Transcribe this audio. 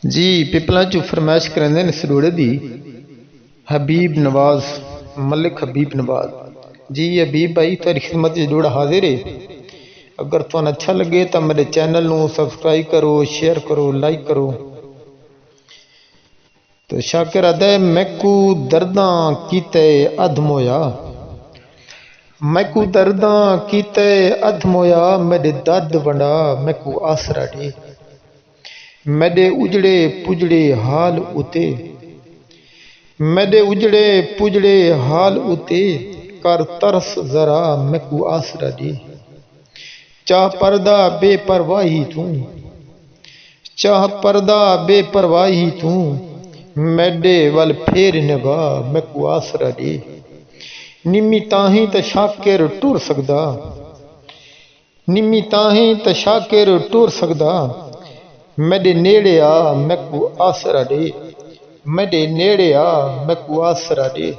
जी पिपला चू फरमाइश करेंदे ने सरूड़े दी हबीब नवाज मलिक हबीब नवाज जी हबीब भाई तेरी खिदमत जोड़ हाजिर है। अगर तुम अच्छा लगे तो मेरे चैनल नू सब्सक्राइब करो, शेयर करो, लाइक करो। तो शाकिर अदे मैकू दर्दा कीते अधमोया, मैकू दर्दा कीते अधमोया, मेरे दर्द वंडा मैकू आसरा दे। मेरे उजड़े पुजड़े हाल उते, मेरे उजड़े पुजड़े हाल उते कर तरस जरा मैकू आसरा दे। चाह पर्दा बेपरवाही तू, चाह पर्दा बेपरवाही तू, मेरे वल फेर निगाह मैकू आसरा दे। निम्मी ताही ते शाकिर टुर सकदा, निम्मी ताही ते शाकिर टुर सकदा, मेरे नेड़े आ मैकू आसरा दे, मेरे नेड़े आ मैकू आसरा दे।